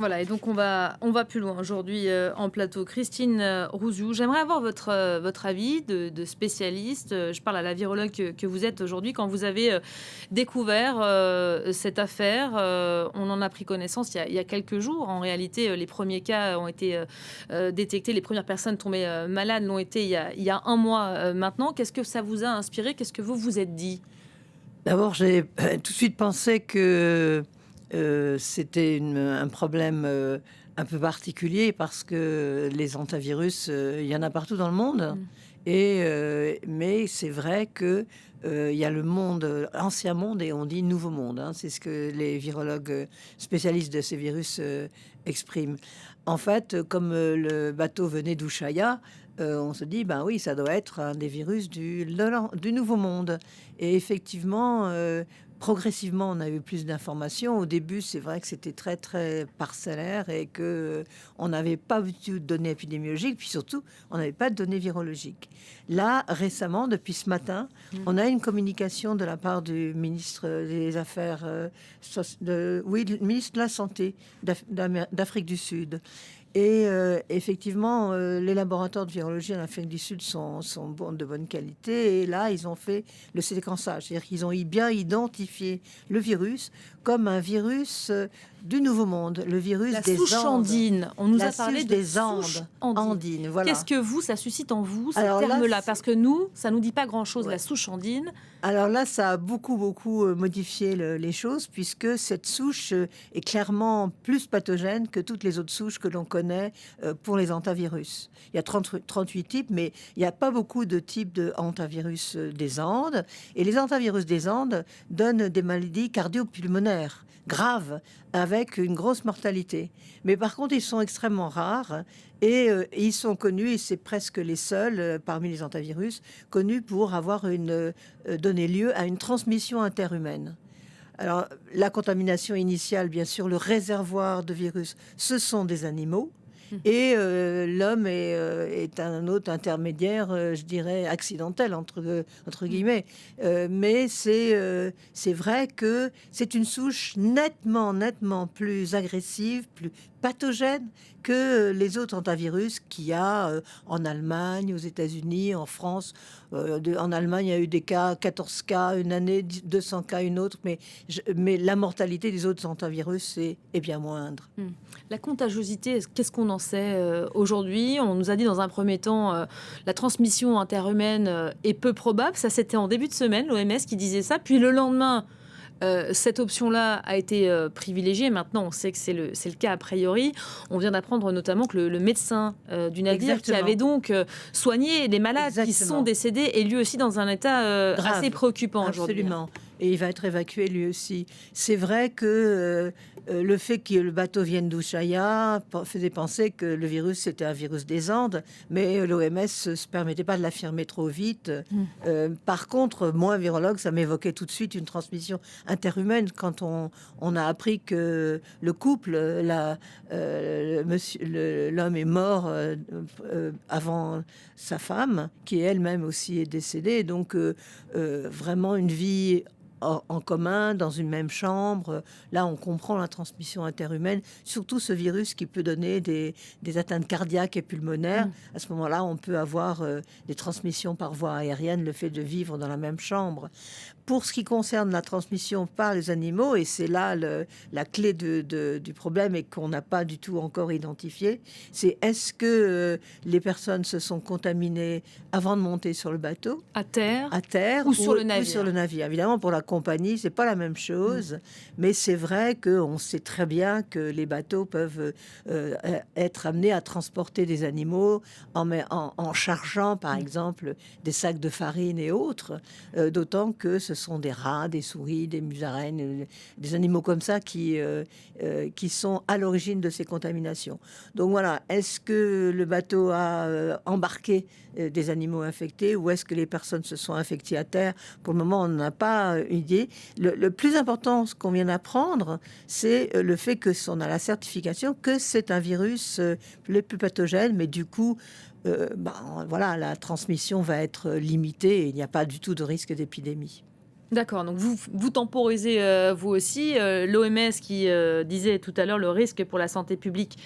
Voilà, et donc on va plus loin aujourd'hui en plateau. Christine Rouziou, j'aimerais avoir votre avis de spécialiste. Je parle à la virologue que vous êtes aujourd'hui. Quand vous avez découvert cette affaire, on en a pris connaissance il y a quelques jours. En réalité, les premiers cas ont été détectés, les premières personnes tombées malades l'ont été il y a un mois maintenant. Qu'est-ce que ça vous a inspiré? Qu'est-ce que vous vous êtes dit? D'abord, j'ai tout de suite pensé que c'était un problème un peu particulier parce que les antivirus, il y en a partout dans le monde. Mm. Mais c'est vrai que il y a le monde, ancien monde et on dit nouveau monde, hein. C'est ce que les virologues spécialistes de ces virus expriment. En fait, comme le bateau venait d'Ushuaïa, on se dit, ben oui, ça doit être un des virus du nouveau monde. Et effectivement, progressivement, on a eu plus d'informations. Au début, c'est vrai que c'était très, très parcellaire et que on n'avait pas du tout de données épidémiologiques, puis surtout, on n'avait pas de données virologiques. Là, récemment, depuis ce matin, on a une communication de la part du ministre des Affaires, oui, le ministre de la Santé d'Afrique du Sud. Et effectivement, les laboratoires de virologie en Afrique du Sud sont de bonne qualité. Et là, ils ont fait le séquençage. C'est-à-dire qu'ils ont bien identifié le virus comme un virus du Nouveau Monde, le virus La des souche Andes. andine. On nous La a parlé souche de des souche Andes, andine. andine, voilà. Qu'est-ce que ça suscite en vous, ce Alors là, terme-là? Parce que nous, ça nous dit pas grand-chose, la ouais. souche andine. Alors là, ça a beaucoup, beaucoup modifié les choses, puisque cette souche est clairement plus pathogène que toutes les autres souches que l'on connaît pour les hantavirus. Il y a 38 types, mais il n'y a pas beaucoup de types de hantavirus des Andes. Et les hantavirus des Andes donnent des maladies cardio-pulmonaires graves, avec une grosse mortalité. Mais par contre, ils sont extrêmement rares et ils sont connus, et c'est presque les seuls parmi les hantavirus, connus pour avoir donné lieu à une transmission interhumaine. Alors, la contamination initiale, bien sûr, le réservoir de virus, ce sont des animaux. Et l'homme est un autre intermédiaire, je dirais, accidentel, entre guillemets. Mais c'est vrai que c'est une souche nettement, nettement plus agressive, plus pathogène que les autres hantavirus qu'il y a en Allemagne, aux États-Unis, en France. En Allemagne, il y a eu des cas, 14 cas une année, 200 cas une autre, mais la mortalité des autres hantavirus est bien moindre. La contagiosité, qu'est-ce qu'on en sait aujourd'hui? On nous a dit dans un premier temps, la transmission interhumaine est peu probable. Ça, c'était en début de semaine, l'OMS qui disait ça. Puis le lendemain, cette option-là a été privilégiée. Maintenant, on sait que c'est le cas a priori. On vient d'apprendre notamment que le médecin du navire Exactement. qui avait donc soigné les malades qui sont Exactement. décédés est lui aussi dans un état Grave. assez préoccupant aujourd'hui. Absolument. Et il va être évacué lui aussi. C'est vrai que le fait que le bateau vienne d'Ushuaïa faisait penser que le virus c'était un virus des Andes, mais l'OMS se permettait pas de l'affirmer trop vite. Par contre, moi, virologue, ça m'évoquait tout de suite une transmission interhumaine quand on a appris que le couple, l'homme est mort avant sa femme, qui elle-même aussi est décédée. Donc vraiment une vie en commun, dans une même chambre. Là, on comprend la transmission interhumaine, surtout ce virus qui peut donner des atteintes cardiaques et pulmonaires. À ce moment-là, on peut avoir des transmissions par voie aérienne, le fait de vivre dans la même chambre. Pour ce qui concerne la transmission par les animaux, et c'est là la clé du problème et qu'on n'a pas du tout encore identifié, c'est est-ce que les personnes se sont contaminées avant de monter sur le bateau, À terre, ou sur le ou sur le navire. navire. Évidemment, pour la compagnie, c'est pas la même chose, mais c'est vrai qu'on sait très bien que les bateaux peuvent être amenés à transporter des animaux en chargeant, par exemple, des sacs de farine et autres, d'autant que ce sont des rats, des souris, des musaraignes, des animaux comme ça qui sont à l'origine de ces contaminations. Donc voilà, est-ce que le bateau a embarqué des animaux infectés ou est-ce que les personnes se sont infectées à terre? Pour le moment, on n'a pas idée. Le plus important, ce qu'on vient d'apprendre, c'est le fait que on a la certification que c'est un virus le plus pathogène, mais du coup, voilà, la transmission va être limitée et il n'y a pas du tout de risque d'épidémie. D'accord, donc vous temporisez, vous aussi, l'OMS qui, disait tout à l'heure le risque pour la santé publique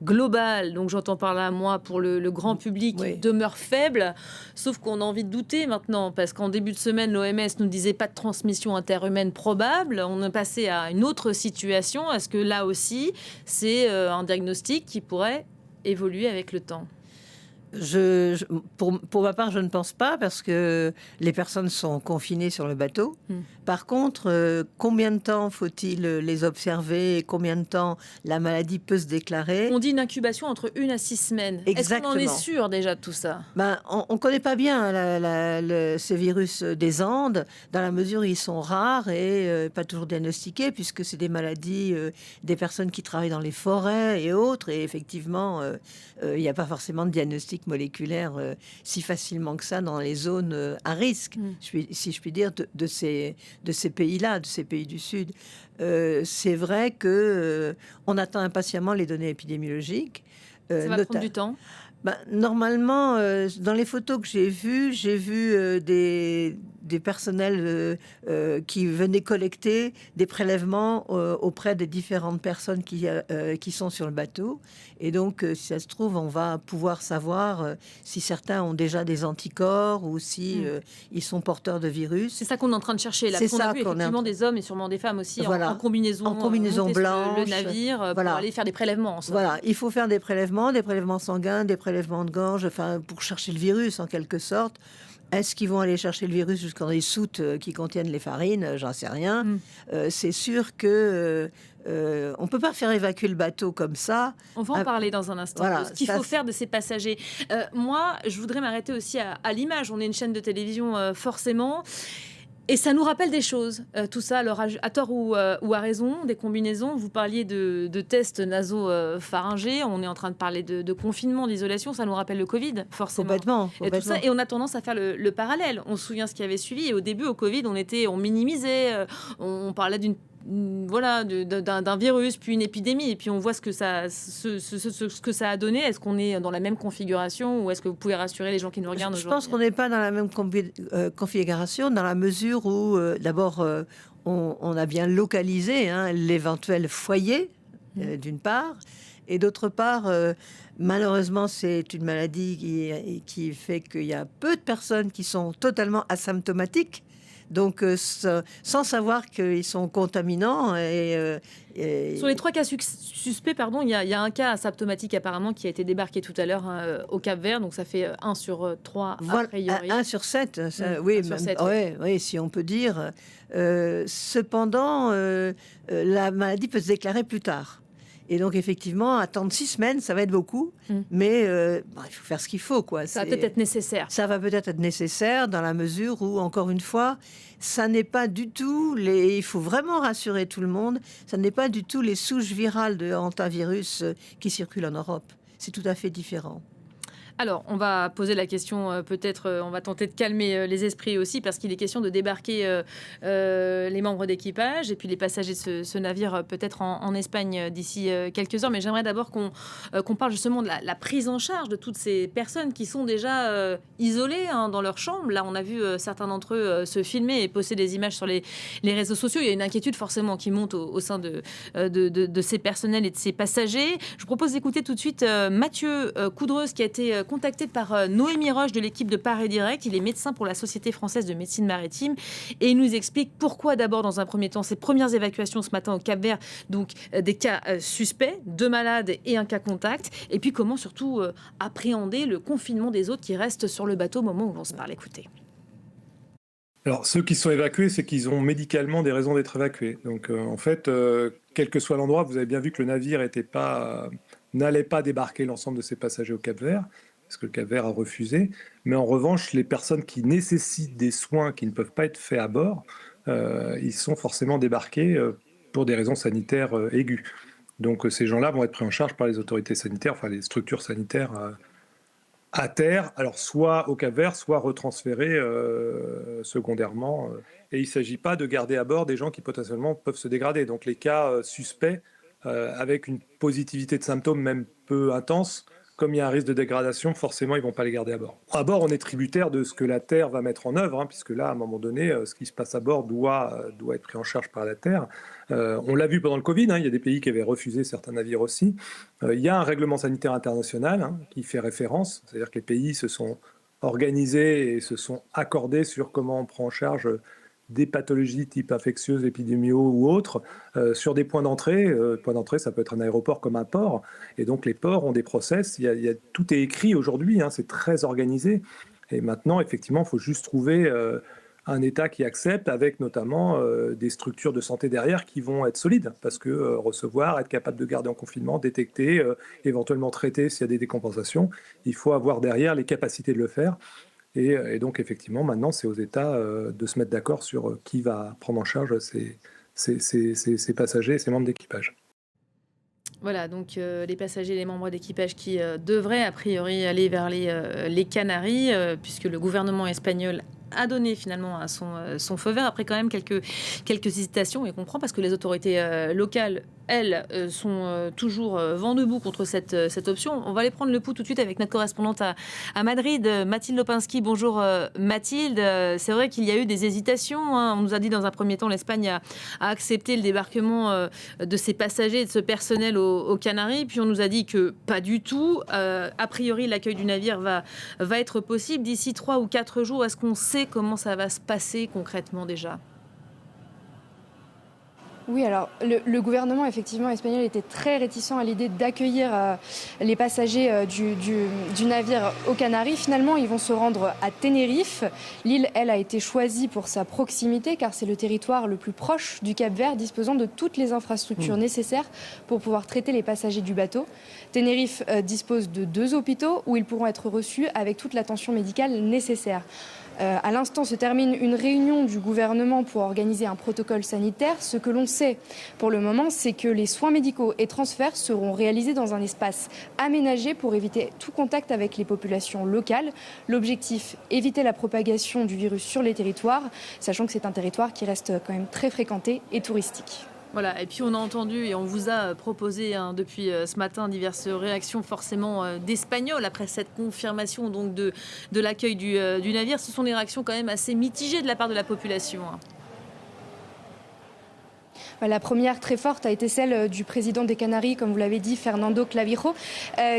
globale, donc j'entends par là, moi, pour le grand public, Oui. demeure faible. Sauf qu'on a envie de douter maintenant, parce qu'en début de semaine, l'OMS nous disait pas de transmission interhumaine probable. On est passé à une autre situation. Est-ce que là aussi, c'est, un diagnostic qui pourrait évoluer avec le temps? Pour ma part, je ne pense pas parce que les personnes sont confinées sur le bateau. Mmh. Par contre, combien de temps faut-il les observer et combien de temps la maladie peut se déclarer? On dit une incubation entre 1 à 6 semaines. Est-ce qu'on en est Exactement. sûr déjà de tout ça? Ben, on ne connaît pas bien ces virus des Andes, dans la mesure où ils sont rares et pas toujours diagnostiqués, puisque c'est des maladies des personnes qui travaillent dans les forêts et autres. Et effectivement, il n'y a pas forcément de diagnostic moléculaire si facilement que ça dans les zones à risque, Mmh. si je puis dire, de ces pays-là, de ces pays du Sud. C'est vrai que on attend impatiemment les données épidémiologiques. Ça va prendre Nota- du temps? ben, normalement, dans les photos que j'ai vu des personnels qui venaient collecter des prélèvements auprès des différentes personnes qui sont sur le bateau. Et donc, si ça se trouve, on va pouvoir savoir si certains ont déjà des anticorps ou si Mmh. ils sont porteurs de virus. C'est ça qu'on est en train de chercher là, C'est parce qu'on a ça vu qu'on est en effectivement train- des hommes et sûrement des femmes aussi Voilà. en combinaison, En combinaison montés sur le blanche. navire, pour Voilà. aller faire des prélèvements en somme. Voilà, il faut faire des prélèvements sanguins, des prélèvements de gorge, enfin, pour chercher le virus en quelque sorte. Est-ce qu'ils vont aller chercher le virus jusqu'en des soutes qui contiennent les farines? J'en sais rien. Mmh. C'est sûr que on peut pas faire évacuer le bateau comme ça. On va en Ah, parler dans un instant, voilà, de ce qu'il ça, faut faire de ces passagers. Moi, je voudrais m'arrêter aussi à l'image. On est une chaîne de télévision, forcément. Et ça nous rappelle des choses, tout ça, alors à tort ou à raison, des combinaisons. Vous parliez de tests nasopharyngés, on est en train de parler de confinement, d'isolation, ça nous rappelle le Covid, forcément. complètement, Et tout complètement. ça, et on a tendance à faire le parallèle. On se souvient ce qui avait suivi. Et au début, au Covid, on minimisait, on parlait d'un virus, puis une épidémie. Et puis on voit ce que ça a donné. Est-ce qu'on est dans la même configuration ou est-ce que vous pouvez rassurer les gens qui nous regardent Je aujourd'hui? pense qu'on n'est pas dans la même configuration, dans la mesure où, d'abord, on a bien localisé l'éventuel foyer, d'une part, et d'autre part, malheureusement, c'est une maladie qui fait qu'il y a peu de personnes qui sont totalement asymptomatiques. Donc, sans savoir qu'ils sont contaminants. Sur les 3 cas suspects, pardon, il y a un cas asymptomatique apparemment qui a été débarqué tout à l'heure au Cap-Vert, donc ça fait 1 sur 3 a Voilà, priori. 1 sur 7, Oui, oui, 1 sur 7, oui. ouais, oui, si on peut dire. Cependant, la maladie peut se déclarer plus tard. Et donc, effectivement, attendre 6 semaines, ça va être beaucoup. Mais il faut faire ce qu'il faut, quoi. Ça va peut-être être nécessaire. Ça va peut-être être nécessaire dans la mesure où, encore une fois, ça n'est pas du tout les... Il faut vraiment rassurer tout le monde, ça n'est pas du tout les souches virales de hantavirus qui circulent en Europe. C'est tout à fait différent. Alors, on va poser la question, peut-être, on va tenter de calmer les esprits aussi, parce qu'il est question de débarquer les membres d'équipage et puis les passagers de ce navire, peut-être en Espagne d'ici quelques heures. Mais j'aimerais d'abord qu'on parle justement de la prise en charge de toutes ces personnes qui sont déjà isolées dans leur chambre. Là, on a vu certains d'entre eux se filmer et poster des images sur les réseaux sociaux. Il y a une inquiétude forcément qui monte au sein de ces personnels et de ces passagers. Je vous propose d'écouter tout de suite Mathieu Coudreuse, qui a été contacté par Noémie Roche de l'équipe de Paris Direct. Il est médecin pour la Société française de médecine maritime et il nous explique pourquoi d'abord dans un premier temps ces premières évacuations ce matin au Cap-Vert, donc des cas suspects, 2 malades et un cas contact, et puis comment surtout appréhender le confinement des autres qui restent sur le bateau au moment où l'on se parle. Écoutez. Alors, ceux qui sont évacués, c'est qu'ils ont médicalement des raisons d'être évacués. Donc, en fait, quel que soit l'endroit, vous avez bien vu que le navire n'allait pas débarquer l'ensemble de ses passagers au Cap-Vert, parce que le Cap-Vert a refusé. Mais en revanche, les personnes qui nécessitent des soins qui ne peuvent pas être faits à bord, ils sont forcément débarqués pour des raisons sanitaires aiguës. Donc, ces gens-là vont être pris en charge par les autorités sanitaires, enfin les structures sanitaires à terre, alors soit au Cap-Vert, soit retransférés secondairement. Et il ne s'agit pas de garder à bord des gens qui potentiellement peuvent se dégrader. Donc les cas suspects, avec une positivité de symptômes même peu intense, comme il y a un risque de dégradation, forcément, ils ne vont pas les garder à bord. À bord, on est tributaire de ce que la Terre va mettre en œuvre, puisque là, à un moment donné, ce qui se passe à bord doit être pris en charge par la Terre. On l'a vu pendant le Covid, il y a des pays qui avaient refusé certains navires aussi. Il y a un règlement sanitaire international qui fait référence, c'est-à-dire que les pays se sont organisés et se sont accordés sur comment on prend en charge des pathologies type infectieuses, épidémiaux ou autres, sur des points d'entrée. Point d'entrée, ça peut être un aéroport comme un port. Et donc, les ports ont des process. Tout est écrit aujourd'hui, c'est très organisé. Et maintenant, effectivement, il faut juste trouver un État qui accepte, avec notamment des structures de santé derrière qui vont être solides. Parce que recevoir, être capable de garder en confinement, détecter, éventuellement traiter s'il y a des décompensations, il faut avoir derrière les capacités de le faire. Et donc, effectivement, maintenant, c'est aux États de se mettre d'accord sur qui va prendre en charge ces passagers et ces membres d'équipage. Voilà, donc les passagers et les membres d'équipage qui devraient a priori aller vers les Canaries, puisque le gouvernement espagnol a donné finalement son feu vert, après quand même quelques hésitations, et comprend, parce que les autorités locales, elles, sont toujours vent debout contre cette option. On va aller prendre le pouls tout de suite avec notre correspondante à Madrid, Mathilde Lopinski. Bonjour Mathilde, c'est vrai qu'il y a eu des hésitations, on nous a dit dans un premier temps l'Espagne a accepté le débarquement de ces passagers et de ce personnel aux Canaries, puis on nous a dit que pas du tout. A priori, l'accueil du navire va être possible d'ici 3 ou 4 jours. Est-ce qu'on sait comment ça va se passer concrètement déjà ? Oui, alors le gouvernement effectivement espagnol était très réticent à l'idée d'accueillir les passagers du navire aux Canaries. Finalement, ils vont se rendre à Tenerife. L'île, elle, a été choisie pour sa proximité, car c'est le territoire le plus proche du Cap-Vert, disposant de toutes les infrastructures nécessaires pour pouvoir traiter les passagers du bateau. Tenerife dispose de 2 hôpitaux où ils pourront être reçus avec toute l'attention médicale nécessaire. À l'instant se termine une réunion du gouvernement pour organiser un protocole sanitaire. Ce que l'on sait pour le moment, c'est que les soins médicaux et transferts seront réalisés dans un espace aménagé pour éviter tout contact avec les populations locales. L'objectif, éviter la propagation du virus sur les territoires, sachant que c'est un territoire qui reste quand même très fréquenté et touristique. Voilà, et puis on a entendu et on vous a proposé depuis ce matin diverses réactions forcément d'Espagnols après cette confirmation donc de l'accueil du navire. Ce sont des réactions quand même assez mitigées de la part de la population. La première très forte a été celle du président des Canaries, comme vous l'avez dit, Fernando Clavijo,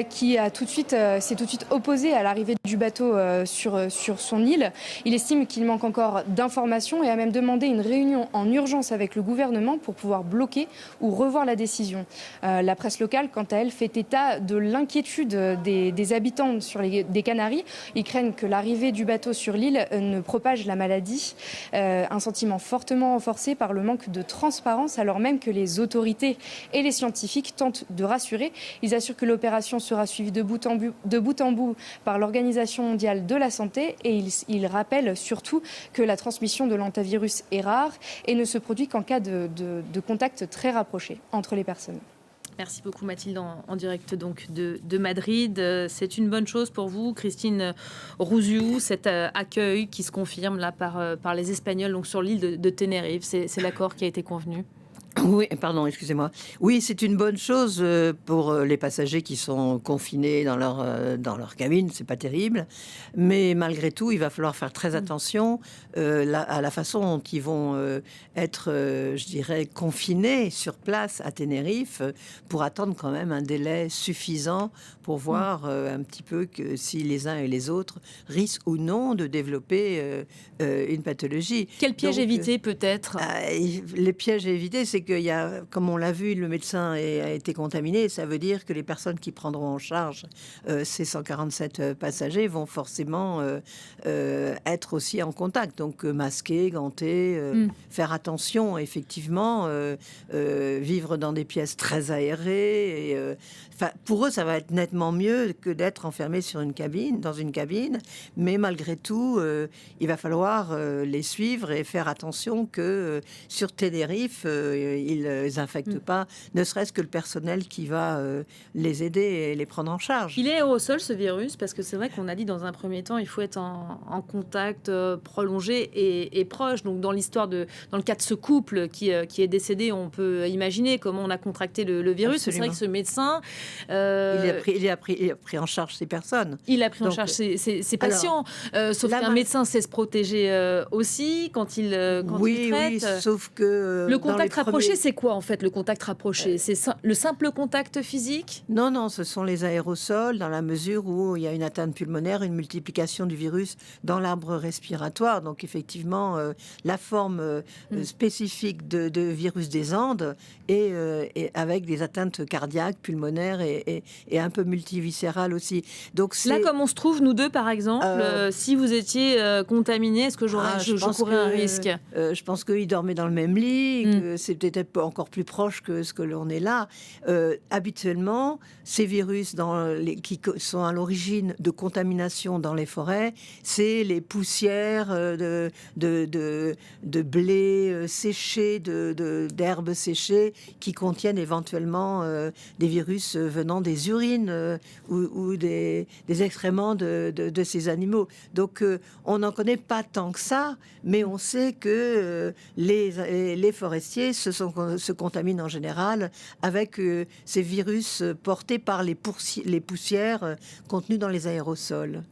qui s'est tout de suite opposé à l'arrivée du bateau sur son île. Il estime qu'il manque encore d'informations et a même demandé une réunion en urgence avec le gouvernement pour pouvoir bloquer ou revoir la décision. La presse locale, quant à elle, fait état de l'inquiétude des habitants des Canaries. Ils craignent que l'arrivée du bateau sur l'île ne propage la maladie. Un sentiment fortement renforcé par le manque de transparence, alors même que les autorités et les scientifiques tentent de rassurer. Ils assurent que l'opération sera suivie de bout en bout par l'Organisation mondiale de la santé, et ils rappellent surtout que la transmission de l'hantavirus est rare et ne se produit qu'en cas de contact très rapproché entre les personnes. Merci beaucoup Mathilde en direct donc de Madrid. C'est une bonne chose pour vous, Christine Rouziou, cet accueil qui se confirme là par les Espagnols donc sur l'île de Tenerife. C'est l'accord qui a été convenu. Oui, pardon, excusez-moi. Oui, c'est une bonne chose pour les passagers qui sont confinés dans leur cabine, c'est pas terrible. Mais malgré tout, il va falloir faire très attention à la façon dont ils vont être, je dirais, confinés sur place à Tenerife pour attendre quand même un délai suffisant pour voir un petit peu que si les uns et les autres risquent ou non de développer une pathologie. Quel piège éviter peut-être ? Les pièges à éviter, c'est qu'il y a, comme on l'a vu, le médecin a été contaminé. Ça veut dire que les personnes qui prendront en charge ces 147 passagers vont forcément être aussi en contact. Donc masqués, gantés, faire attention, effectivement, vivre dans des pièces très aérées. Et, pour eux, ça va être nettement mieux que d'être enfermés dans une cabine. Mais malgré tout, il va falloir les suivre et faire attention que sur Tenerife, ils infectent pas, ne serait-ce que le personnel qui va les aider et les prendre en charge. Il est aérosol, ce virus, parce que c'est vrai qu'on a dit dans un premier temps, il faut être en contact prolongé et proche. Donc, dans le cas de ce couple qui est décédé, on peut imaginer comment on a contracté le virus. Absolument. C'est vrai que ce médecin... Il a pris en charge ces personnes. Il a pris en charge ses patients. Sauf qu'un médecin sait se protéger aussi quand il traite. Oui, sauf que... le contact rapproché, c'est quoi en fait, le contact rapproché? C'est le simple contact physique? Non, ce sont les aérosols, dans la mesure où il y a une atteinte pulmonaire, une multiplication du virus dans l'arbre respiratoire. Donc effectivement, la forme spécifique de virus des Andes et avec des atteintes cardiaques, pulmonaires et un peu multiviscérales aussi. Donc là, comme on se trouve, nous deux, par exemple, si vous étiez contaminé, est-ce que j'encourais un risque? Je pense qu'ils dormaient dans le même lit, que c'est peut-être encore plus proche que ce que l'on est là. Habituellement, ces virus qui sont à l'origine de contamination dans les forêts, c'est les poussières de blé séché, d'herbes séchées qui contiennent éventuellement des virus venant des urines ou des excréments de ces animaux. Donc, on n'en connaît pas tant que ça, mais on sait que les forestiers se contaminent en général avec ces virus portés par les poussières contenues dans les aérosols.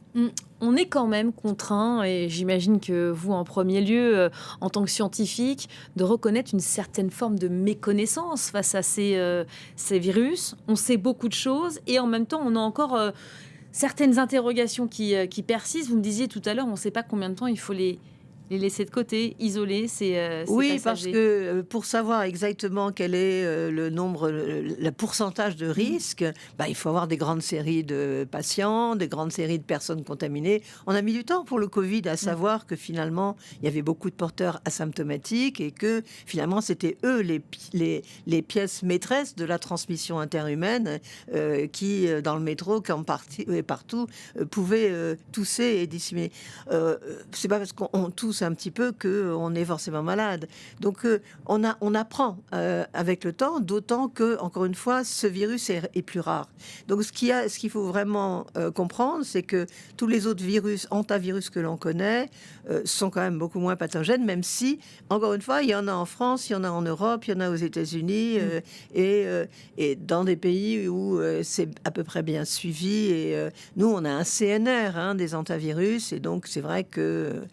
On est quand même contraint, et j'imagine que vous, en premier lieu, en tant que scientifique, de reconnaître une certaine forme de méconnaissance face à ces virus. On sait beaucoup de choses, et en même temps, on a encore certaines interrogations qui persistent. Vous me disiez tout à l'heure, on ne sait pas combien de temps il faut les laisser de côté, isoler ces oui, passagers. Parce que pour savoir exactement quel est le pourcentage de risque, il faut avoir des grandes séries de patients, des grandes séries de personnes contaminées. On a mis du temps pour le Covid à savoir que finalement, il y avait beaucoup de porteurs asymptomatiques et que finalement, c'était eux les pièces maîtresses de la transmission interhumaine qui, dans le métro, partout, pouvaient tousser et disséminer. C'est pas parce qu'on tousse un petit peu qu'on est forcément malade. Donc on apprend avec le temps, d'autant que, encore une fois, ce virus est plus rare. Donc ce qu'il faut vraiment comprendre, c'est que tous les autres hantavirus que l'on connaît sont quand même beaucoup moins pathogènes, même si, encore une fois, il y en a en France, il y en a en Europe, il y en a aux États-Unis et dans des pays où c'est à peu près bien suivi. Et nous, on a un CNR des hantavirus, et donc c'est vrai que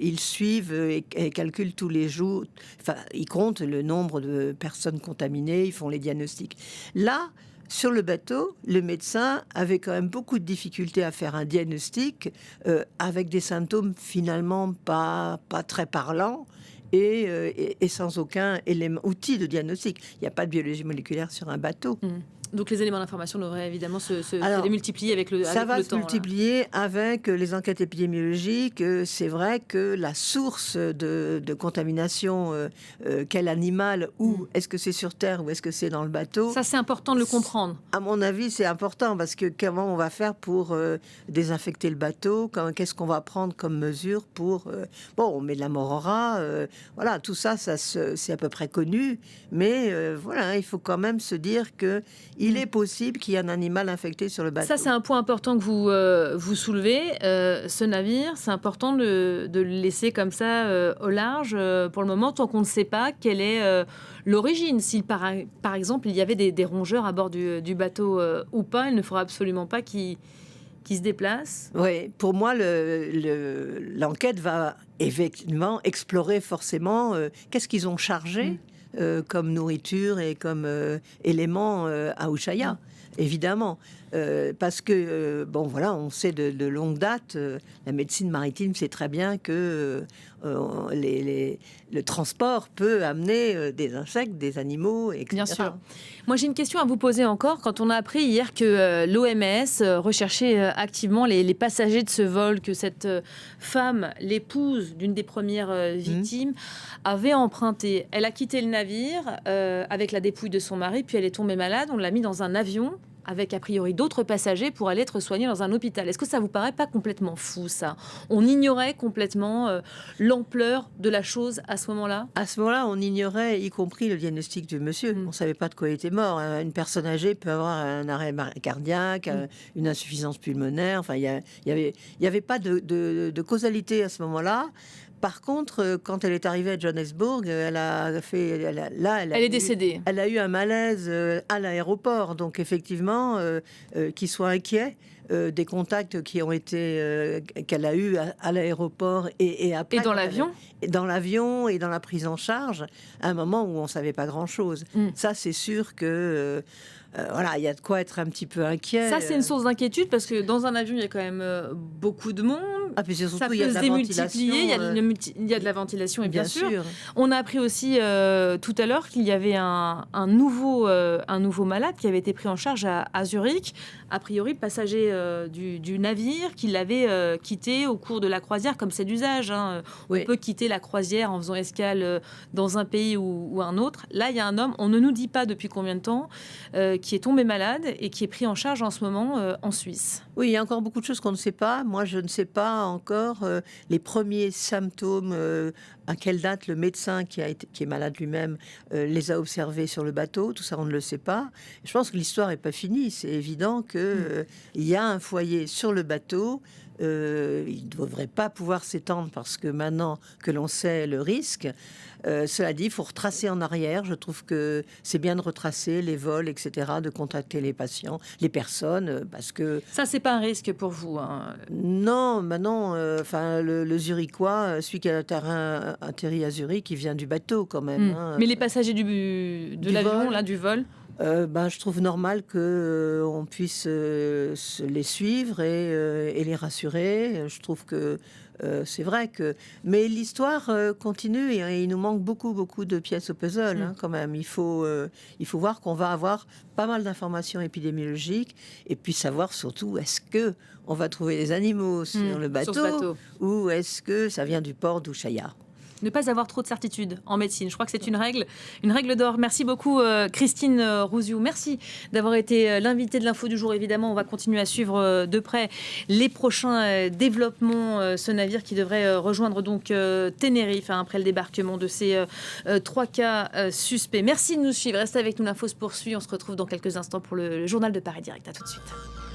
ils suivent et calculent tous les jours, ils comptent le nombre de personnes contaminées, ils font les diagnostics. Là, sur le bateau, le médecin avait quand même beaucoup de difficultés à faire un diagnostic avec des symptômes finalement pas très parlants et sans aucun outil de diagnostic. Il n'y a pas de biologie moléculaire sur un bateau. Donc les éléments d'information devraient évidemment se démultiplier avec le temps. Ça va se multiplier avec les enquêtes épidémiologiques. C'est vrai que la source de contamination, quel animal, ou est-ce que c'est sur Terre ou est-ce que c'est dans le bateau? Ça, c'est important de le comprendre. À mon avis, c'est important parce que comment on va faire pour désinfecter le bateau? Qu'est-ce qu'on va prendre comme mesure pour... on met de la morora, voilà, tout ça, c'est à peu près connu. Mais il faut quand même se dire que il est possible qu'il y ait un animal infecté sur le bateau. Ça, c'est un point important que vous soulevez. Ce navire, c'est important de le laisser comme ça au large pour le moment, tant qu'on ne sait pas quelle est l'origine. Si, par exemple, il y avait des rongeurs à bord du bateau ou pas, il ne faudra absolument pas qu'ils se déplacent. Oui, pour moi, l'enquête va effectivement explorer forcément qu'est-ce qu'ils ont chargé comme nourriture et comme éléments à Ushuaïa, évidemment. Parce que, on sait de longue date, la médecine maritime sait très bien que le transport peut amener des insectes, des animaux, etc. Bien sûr. Moi, j'ai une question à vous poser encore. Quand on a appris hier que l'OMS recherchait activement les passagers de ce vol, que cette femme, l'épouse d'une des premières victimes, avait emprunté. Elle a quitté le navire avec la dépouille de son mari, puis elle est tombée malade. On l'a mis dans un avion avec a priori d'autres passagers pour aller être soignés dans un hôpital. Est-ce que ça vous paraît pas complètement fou, ça? On ignorait complètement l'ampleur de la chose à ce moment-là? À ce moment-là, on ignorait, y compris le diagnostic du monsieur. On ne savait pas de quoi il était mort. Une personne âgée peut avoir un arrêt cardiaque, une insuffisance pulmonaire. Enfin, il y avait pas de causalité à ce moment-là. Par contre, quand elle est arrivée à Johannesburg, elle est décédée. Elle a eu un malaise à l'aéroport. Donc effectivement, qu'il soit inquiet des contacts qui ont été qu'elle a eu à l'aéroport et après. Et dans l'avion. Dans l'avion et dans la prise en charge, à un moment où on savait pas grand-chose. Ça, c'est sûr que. Voilà, il y a de quoi être un petit peu inquiet. Ça, c'est une source d'inquiétude parce que dans un avion, il y a quand même beaucoup de monde. Ah, puis surtout, ça peut il y a de se la démultiplier. ventilation, Il y a de la ventilation, et bien sûr. sûr. On a appris aussi tout à l'heure qu'il y avait un nouveau malade qui avait été pris en charge à Zurich. A priori, passager du navire qui l'avait quitté au cours de la croisière, comme c'est d'usage. Oui. On peut quitter la croisière en faisant escale dans un pays ou un autre. Là, il y a un homme, on ne nous dit pas depuis combien de temps, qui est tombé malade et qui est pris en charge en ce moment en Suisse. Oui, il y a encore beaucoup de choses qu'on ne sait pas. Moi, je ne sais pas encore les premiers symptômes, à quelle date le médecin qui est malade lui-même les a observés sur le bateau. Tout ça, on ne le sait pas. Je pense que l'histoire n'est pas finie. C'est évident qu'il y a un foyer sur le bateau. Il ne devrait pas pouvoir s'étendre parce que maintenant que l'on sait le risque, cela dit, il faut retracer en arrière. Je trouve que c'est bien de retracer les vols, etc., de contacter les patients, les personnes, parce que... Ça, c'est pas un risque pour vous, hein. Non, enfin, le Zurichois, celui qui a atterri à Zurich, il vient du bateau quand même. Mais les passagers de l'avion, vol, là, du vol, je trouve normal que on puisse les suivre et les rassurer. Je trouve que c'est vrai que... Mais l'histoire continue et il nous manque beaucoup de pièces au puzzle quand même. Il faut voir qu'on va avoir pas mal d'informations épidémiologiques et puis savoir surtout est-ce que on va trouver des animaux sur le bateau, sur ce bateau, ou est-ce que ça vient du port d'Ushuaïa. Ne pas avoir trop de certitude en médecine. Je crois que c'est une règle d'or. Merci beaucoup Christine Rouziou. Merci d'avoir été l'invitée de l'info du jour. Évidemment, on va continuer à suivre de près les prochains développements. Ce navire qui devrait rejoindre donc Tenerife après le débarquement de ces 3 cas suspects. Merci de nous suivre. Restez avec nous, l'info se poursuit. On se retrouve dans quelques instants pour le journal de Paris Direct. À tout de suite.